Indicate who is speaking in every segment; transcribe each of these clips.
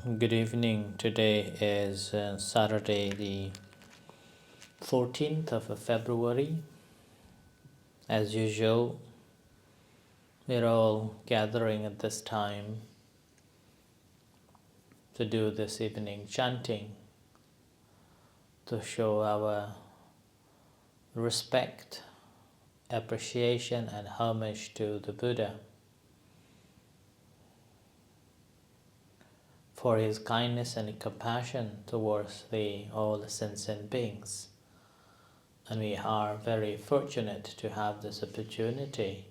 Speaker 1: Good evening. Today is Saturday, the 14th of February. As usual, we're all gathering at this time to do this evening chanting to show our respect, appreciation, and homage to the Buddha for his kindness and compassion towards all sentient beings. And we are very fortunate to have this opportunity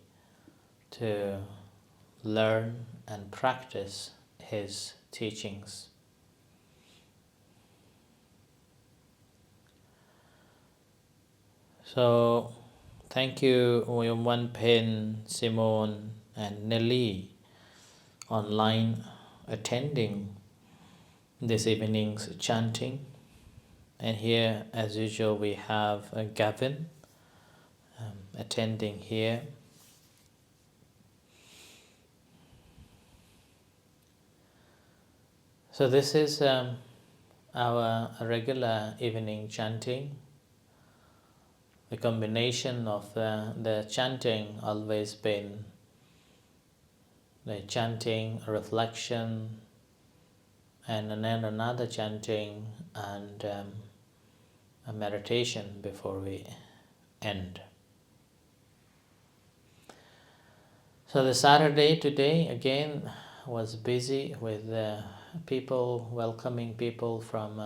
Speaker 1: to learn and practice his teachings. So, thank you, William Wan Pen, Simone, and Nelly online attending this evening's chanting. And here, as usual, we have Gavin attending here. So this is our regular evening chanting. The combination of the chanting always been the chanting, reflection, and then another chanting and a meditation before we end. So the Saturday today again was busy with people, welcoming people from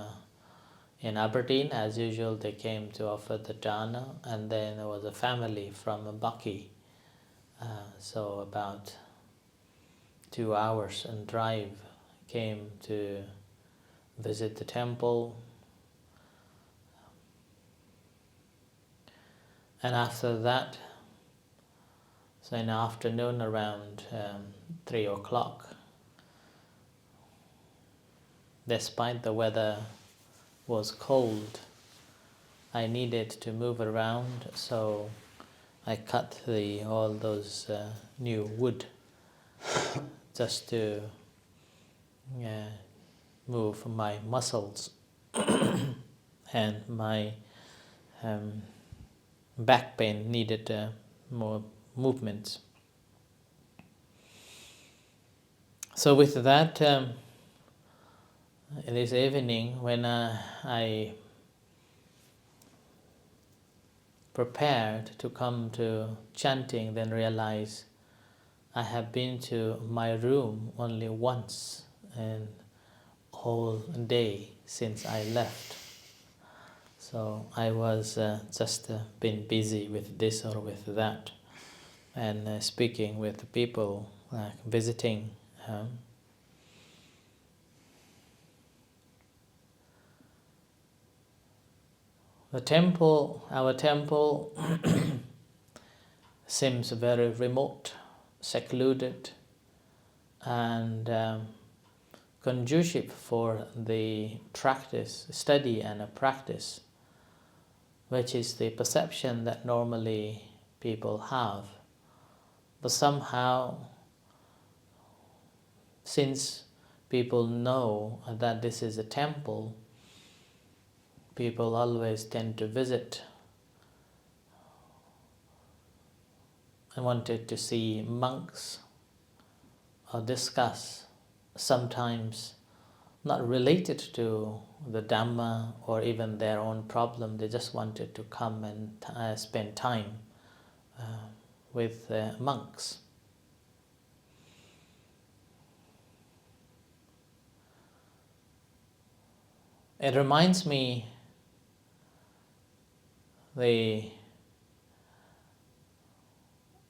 Speaker 1: in Aberdeen. As usual, they came to offer the dana, and then there was a family from Bucky. So about 2 hours and drive came to visit the temple. And after that, so in the afternoon around 3 o'clock, despite the weather was cold, I needed to move around, so I cut all those new wood just to move my muscles and my back pain needed more movements. So with that, this evening when I prepared to come to chanting, then realized I have been to my room only once in whole day since I left. So I was just been busy with this or with that, and speaking with people, visiting. The temple, our temple, seems very remote, secluded, and conducive for the practice, study and a practice, which is the perception that normally people have. But somehow, since people know that this is a temple, people always tend to visit and wanted to see monks or discuss, sometimes not related to the Dhamma or even their own problem. They just wanted to come and spend time with monks. It reminds me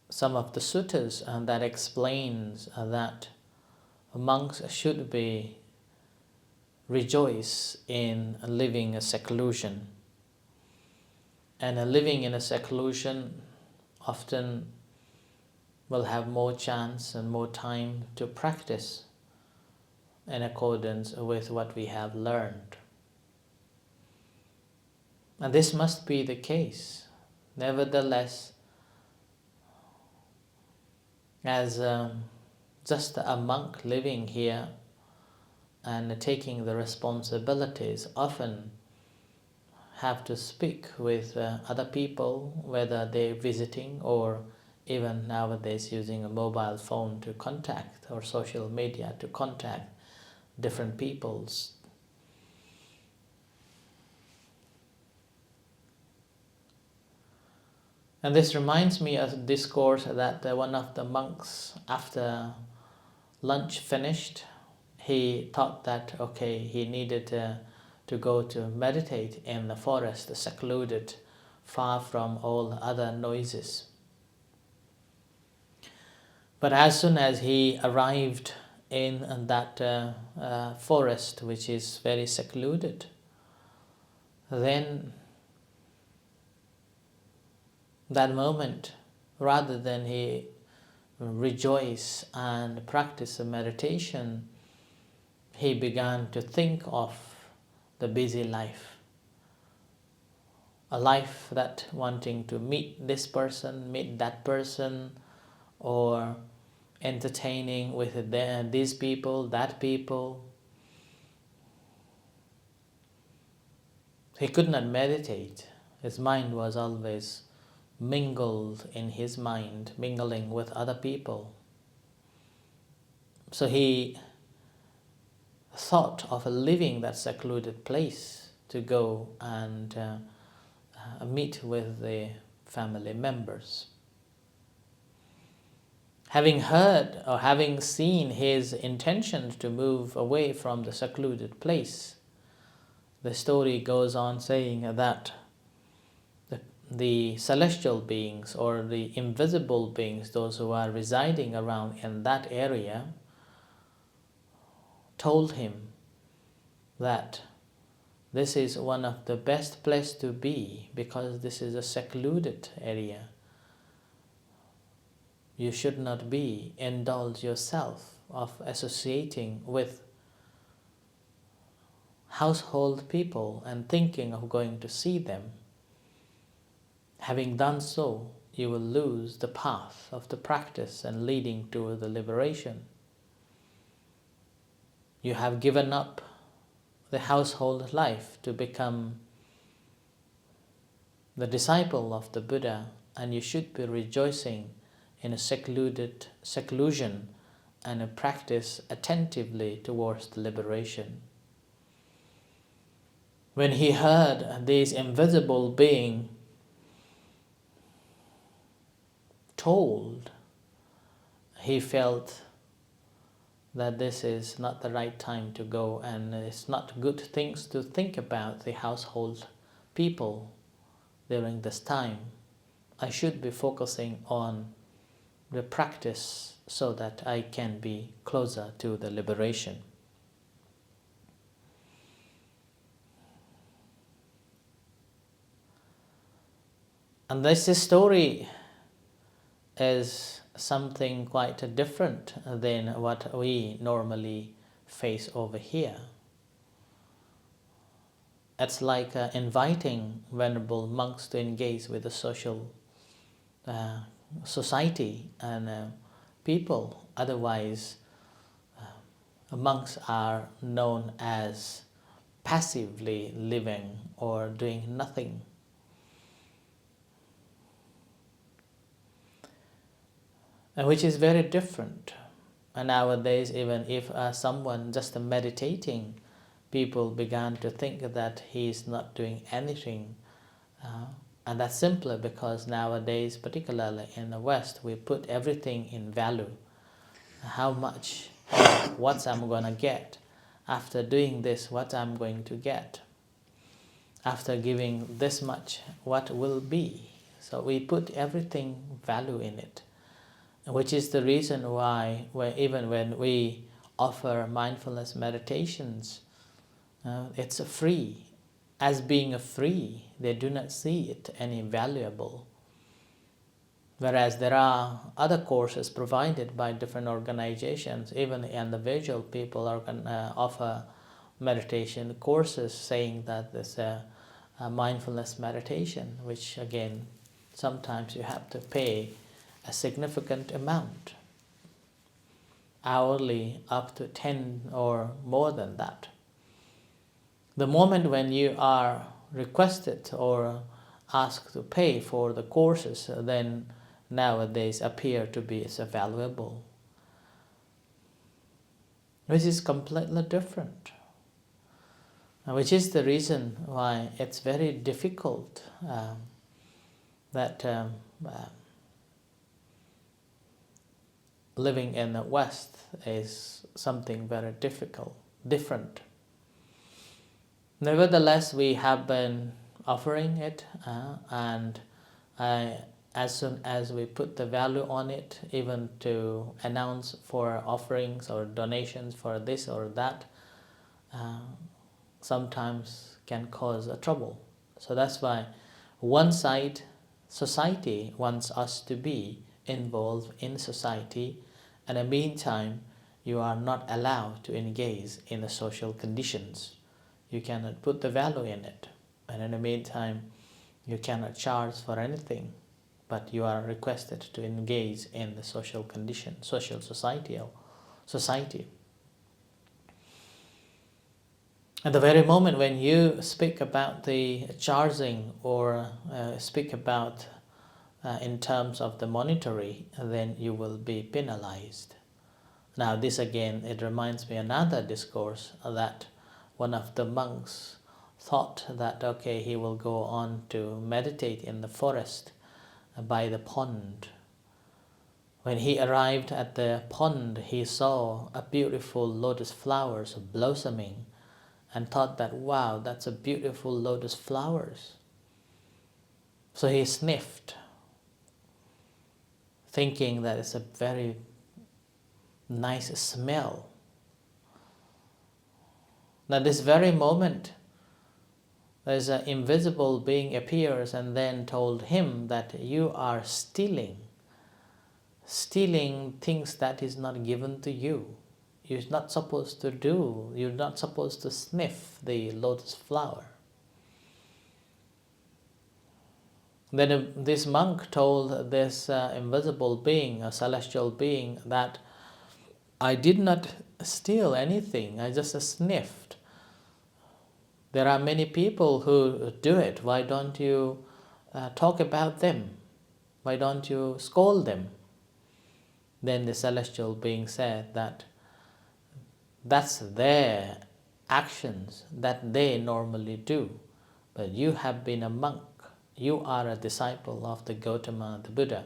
Speaker 1: some of the suttas that explains that monks should be rejoice in living a seclusion, and living in a seclusion often will have more chance and more time to practice in accordance with what we have learned. And this must be the case. Nevertheless, as just a monk living here and taking the responsibilities often have to speak with other people, whether they're visiting or even nowadays using a mobile phone to contact, or social media to contact different peoples. And this reminds me of a discourse that one of the monks, after lunch finished, he thought that, okay, he needed to go to meditate in the forest, secluded, far from all other noises. But as soon as he arrived in that forest, which is very secluded, then that moment, rather than he rejoice and practice a meditation, he began to think of the busy life. A life that wanting to meet this person, meet that person, or entertaining with these people, that people. He could not meditate. His mind was always mingled in his mind, mingling with other people. So he thought of leaving that secluded place to go and meet with the family members. Having heard or having seen his intention to move away from the secluded place, the story goes on saying that the celestial beings or the invisible beings, those who are residing around in that area, told him that this is one of the best place to be because this is a secluded area. You should not indulge yourself of associating with household people and thinking of going to see them. Having done so, you will lose the path of the practice and leading to the liberation. You have given up the household life to become the disciple of the Buddha, and you should be rejoicing in a seclusion and a practice attentively towards the liberation. When he heard this invisible being told, he felt that this is not the right time to go, and it's not good things to think about the household people during this time. I should be focusing on the practice so that I can be closer to the liberation. And this story is something quite different than what we normally face over here. It's like inviting venerable monks to engage with the social society and people. Otherwise, monks are known as passively living or doing nothing. And which is very different. And nowadays, even if someone just meditating, people began to think that he is not doing anything. And that's simply because nowadays, particularly in the West, we put everything in value. How much, what I'm going to get. After doing this, what I'm going to get. After giving this much, what will be. So we put everything value in it. Which is the reason why even when we offer mindfulness meditations, it's free. As being free, they do not see it any valuable. Whereas there are other courses provided by different organizations, even individual people offer meditation courses saying that there's a mindfulness meditation, which again, sometimes you have to pay a significant amount. hourly up to 10 or more than that. The moment when you are requested or asked to pay for the courses, then nowadays appear to be so valuable, which is completely different. Which is the reason why it's very difficult that living in the West is something very different. Nevertheless, we have been offering it, and as soon as we put the value on it, even to announce for offerings or donations for this or that, sometimes can cause a trouble. So that's why one side, society wants us to be involved in society, and in the meantime you are not allowed to engage in the social conditions. You cannot put the value in it, and in the meantime you cannot charge for anything, but you are requested to engage in the social condition, social society. At the very moment when you speak about the charging or speak about in terms of the monetary, then you will be penalized. Now this again, it reminds me another discourse that one of the monks thought that okay, he will go on to meditate in the forest by the pond. When he arrived at the pond, he saw a beautiful lotus flowers blossoming and thought that, wow, that's a beautiful lotus flowers. So he sniffed, thinking that it's a very nice smell. Now this very moment, there's an invisible being appears and then told him that you are stealing things that is not given to you. You're not supposed to do, you're not supposed to sniff the lotus flower. Then this monk told this invisible being, a celestial being, that I did not steal anything, I just sniffed. There are many people who do it. Why don't you talk about them? Why don't you scold them? Then the celestial being said that that's their actions that they normally do. But you have been a monk. You are a disciple of the Gautama, the Buddha.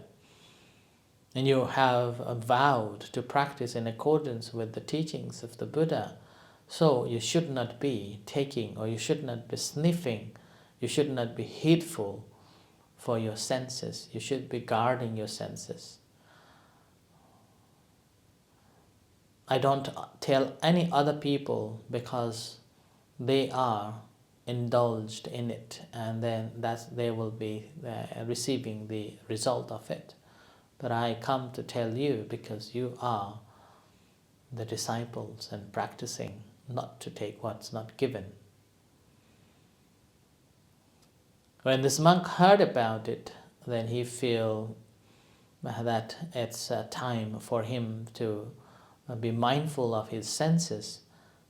Speaker 1: And you have vowed to practice in accordance with the teachings of the Buddha. So you should not be taking, or you should not be sniffing. You should not be heedful for your senses. You should be guarding your senses. I don't tell any other people because they are indulged in it, and then they will be receiving the result of it. But I come to tell you because you are the disciples and practicing not to take what's not given. When this monk heard about it, then he feel that it's time for him to be mindful of his senses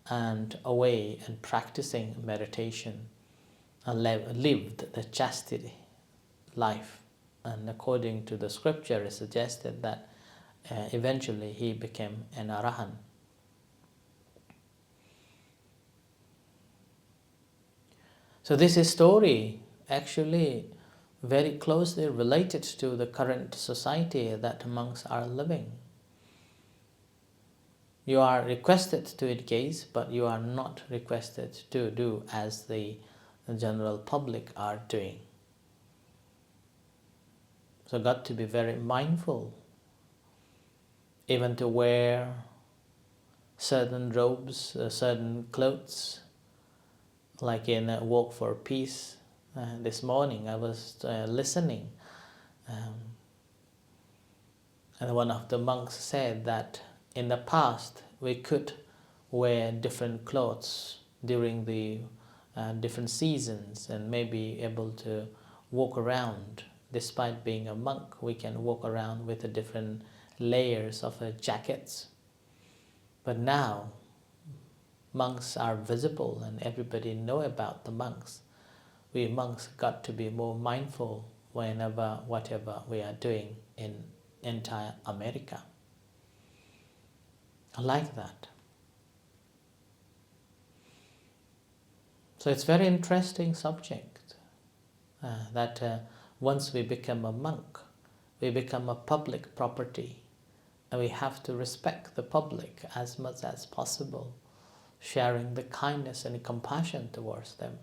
Speaker 1: and away and practicing meditation and lived the chastity life. And according to the scripture, it suggested that eventually he became an Arahant. So this story actually very closely related to the current society that monks are living. You are requested to engage, but you are not requested to do as the general public are doing. So got to be very mindful, even to wear certain robes, certain clothes, like in Walk for Peace. This morning I was listening, and one of the monks said that in the past we could wear different clothes during the different seasons and maybe able to walk around. Despite being a monk, we can walk around with the different layers of jackets. But now monks are visible and everybody know about the monks. We monks got to be more mindful whatever we are doing in entire America. I like that. So it's very interesting subject that once we become a monk, we become a public property, and we have to respect the public as much as possible, sharing the kindness and compassion towards them.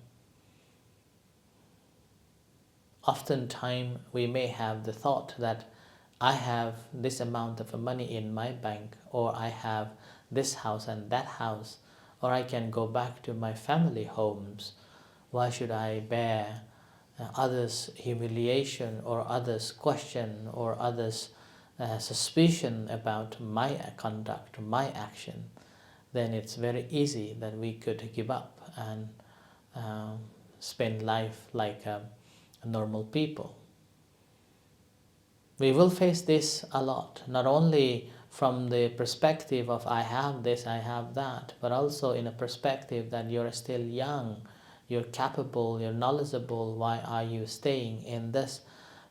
Speaker 1: Oftentimes we may have the thought that I have this amount of money in my bank, or I have this house and that house, or I can go back to my family homes. Why should I bear others' humiliation or others' question or others' suspicion about my conduct, my action? Then it's very easy that we could give up and spend life like normal people. We will face this a lot, not only from the perspective of I have this, I have that, but also in a perspective that you're still young, you're capable, you're knowledgeable. Why are you staying in this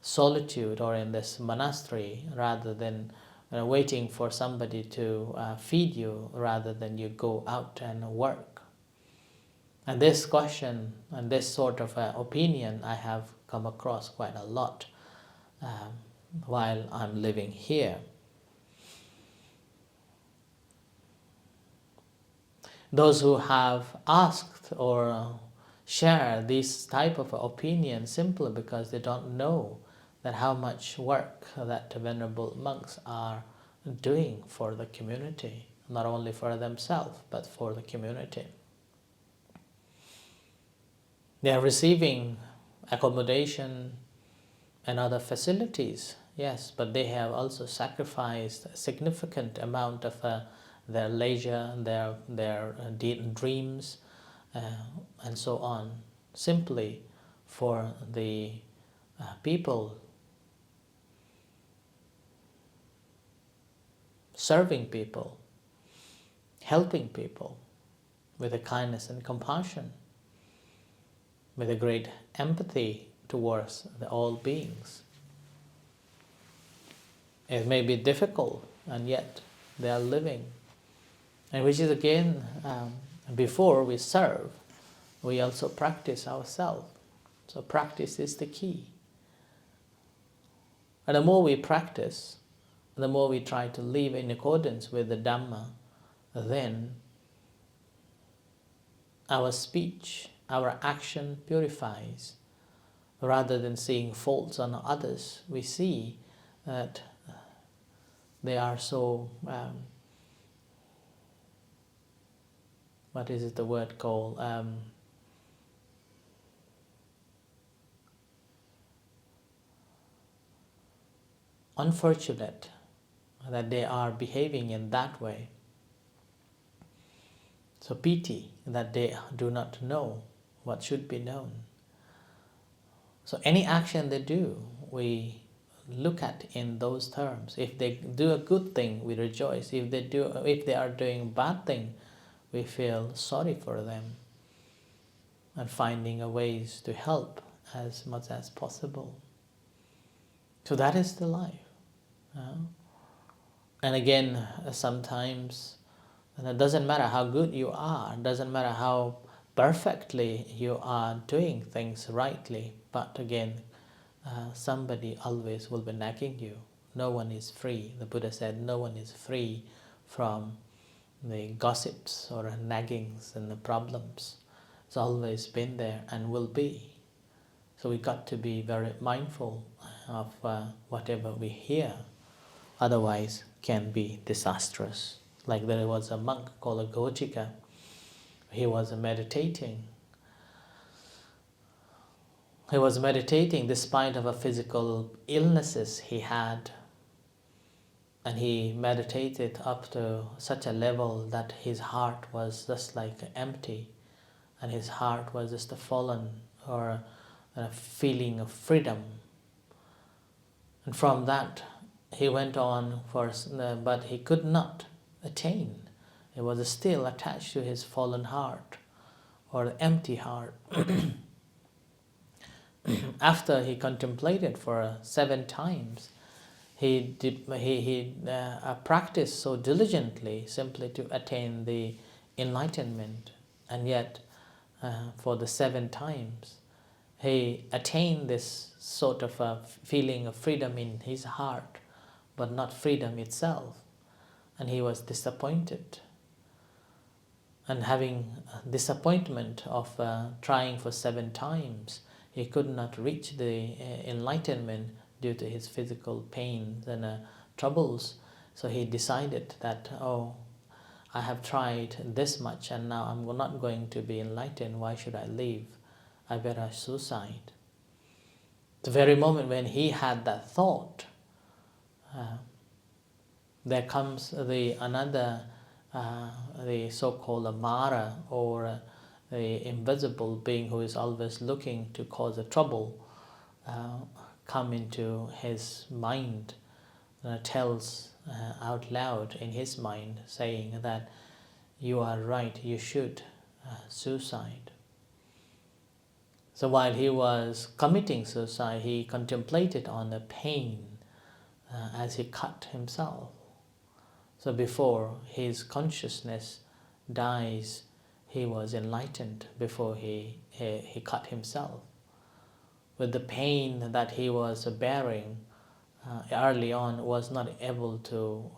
Speaker 1: solitude or in this monastery rather than waiting for somebody to feed you, rather than you go out and work? And this question and this sort of opinion I have come across quite a lot while I'm living here. Those who have asked or share this type of opinion simply because they don't know that how much work that venerable monks are doing for the community, not only for themselves but for the community. They are receiving accommodation and other facilities, yes, but they have also sacrificed a significant amount of their leisure, their dreams, and so on, simply for the people, serving people, helping people with a kindness and compassion, with a great empathy towards all beings. It may be difficult, and yet they are living. And which is again, before we serve, we also practice ourselves. So practice is the key. And the more we practice, the more we try to live in accordance with the Dhamma, then our speech, our action purifies. Rather than seeing faults on others, we see that they are so, what is it the word called? Unfortunate that they are behaving in that way. So pity that they do not know what should be known. So any action they do, we look at in those terms. If they do a good thing, we rejoice. If they are doing bad thing, we feel sorry for them and finding a ways to help as much as possible. So that is the life. And again, sometimes it doesn't matter how good you are, it doesn't matter how perfectly you are doing things rightly, but again, somebody always will be nagging you. No one is free. The Buddha said no one is free from the gossips or naggings and the problems. It's always been there and will be. So we got to be very mindful of whatever we hear, otherwise can be disastrous. Like there was a monk called Gojika. He was meditating. He was meditating despite of a physical illnesses he had. And he meditated up to such a level that his heart was just like empty. And his heart was just a fallen or a feeling of freedom. And from that he went on but he could not attain It was still attached to his fallen heart or empty heart. After he contemplated for 7 times, he practiced so diligently simply to attain the enlightenment, and yet for the 7 times he attained this sort of a feeling of freedom in his heart, but not freedom itself, and he was disappointed. And having disappointment of trying for 7 times, he could not reach the enlightenment due to his physical pains and troubles. So he decided that, oh, I have tried this much and now I'm not going to be enlightened. Why should I live? I better suicide. The very moment when he had that thought, there comes the so-called Mara, or the invisible being who is always looking to cause a trouble, come into his mind, tells out loud in his mind, saying that you are right, you should suicide. So while he was committing suicide, he contemplated on the pain as he cut himself. So before his consciousness dies, he was enlightened before he cut himself. With the pain that he was bearing early on, was not able to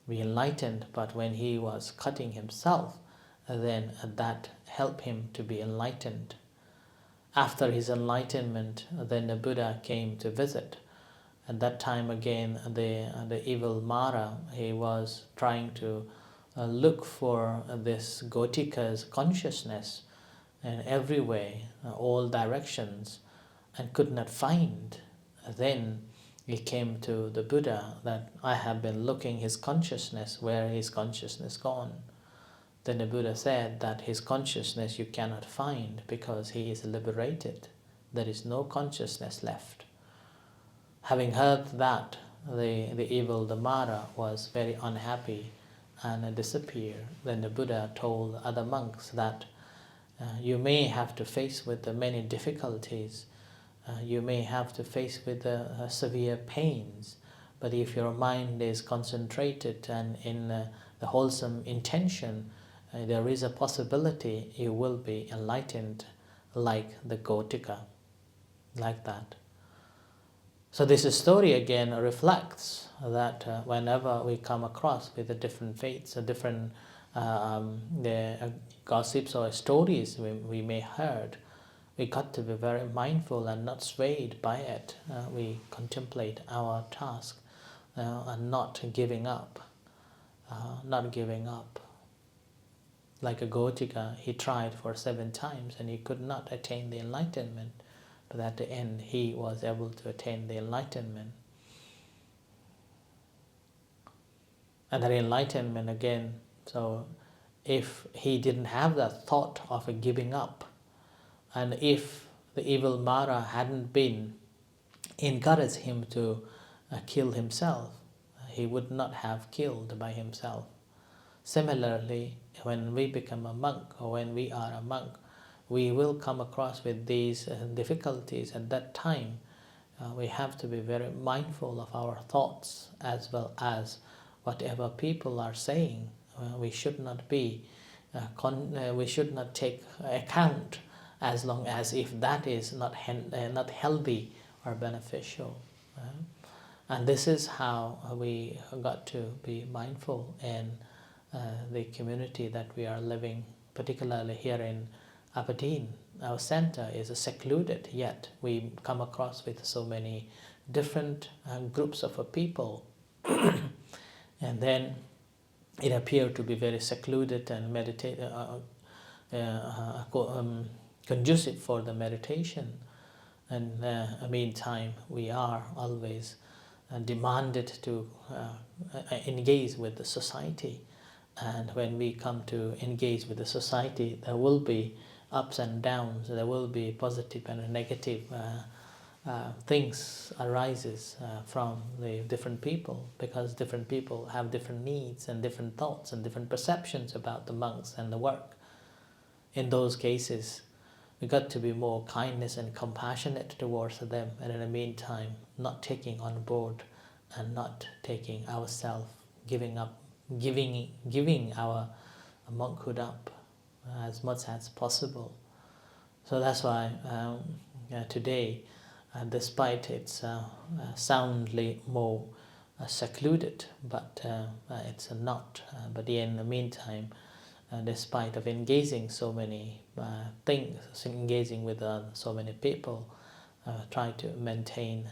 Speaker 1: be enlightened, but when he was cutting himself, then that helped him to be enlightened. After his enlightenment, then the Buddha came to visit. At that time again, the evil Mara, he was trying to look for this Gotika's consciousness in every way, all directions, and could not find. Then he came to the Buddha that I have been looking his consciousness, where is consciousness gone? Then the Buddha said that his consciousness you cannot find because he is liberated. There is no consciousness left. Having heard that, the evil, the Mara, was very unhappy and disappeared. Then the Buddha told other monks that you may have to face with many difficulties, you may have to face with severe pains, but if your mind is concentrated and in the wholesome intention, there is a possibility you will be enlightened like the Gotika, like that. So this story again reflects that whenever we come across with the different faiths, different gossips or stories we may heard, we got to be very mindful and not swayed by it. We contemplate our task and not giving up, not giving up. Like a Gotika, he tried for 7 times and he could not attain the enlightenment. But at the end, he was able to attain the enlightenment. And that enlightenment again, so if he didn't have that thought of giving up, and if the evil Mara hadn't been encouraged him to kill himself, he would not have killed by himself. Similarly, when we become a monk, or when we are a monk, we will come across with these difficulties. At that time, we have to be very mindful of our thoughts as well as whatever people are saying. We should not be, we should not take account as long as if that is not healthy or beneficial. And this is how we got to be mindful in the community that we are living, particularly here in Aberdeen. Our center is secluded, yet we come across with so many different groups of people. And then it appeared to be very secluded and conducive for the meditation. And meantime, we are always demanded to engage with the society. And when we come to engage with the society, there will be ups and downs, there will be positive and negative things arises from the different people, because different people have different needs and different thoughts and different perceptions about the monks and the work. In those cases, we got to be more kindness and compassionate towards them, and in the meantime not taking on board and not taking ourselves, giving our monkhood up as much as possible. So that's why today, despite it's soundly more secluded, but it's not. But in the meantime, despite of engaging so many things, engaging with so many people, try to maintain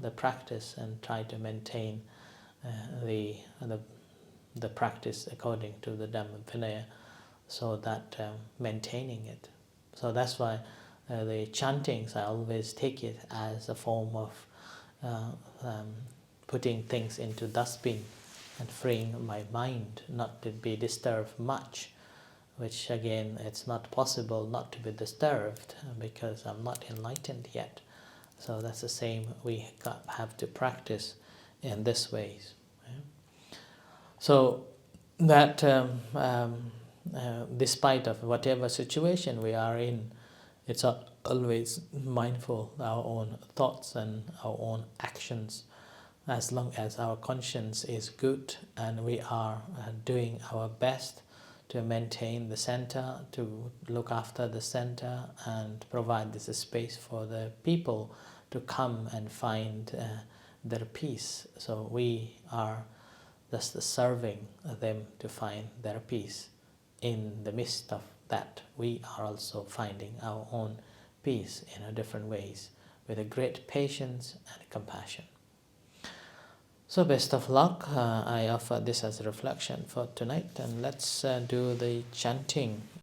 Speaker 1: the practice and try to maintain the practice according to the Dhamma Vinaya, so that maintaining it. So that's why the chantings, I always take it as a form of putting things into dustbin and freeing my mind not to be disturbed much, which again, it's not possible not to be disturbed because I'm not enlightened yet. So that's the same, we have to practice in this ways. So that despite of whatever situation we are in, it's always mindful our own thoughts and our own actions. As long as our conscience is good and we are doing our best to maintain the center, to look after the center and provide this space for the people to come and find their peace. So we are just serving them to find their peace. In the midst of that, we are also finding our own peace in a different ways, with a great patience and compassion. So best of luck. I offer this as a reflection for tonight, and let's do the chanting.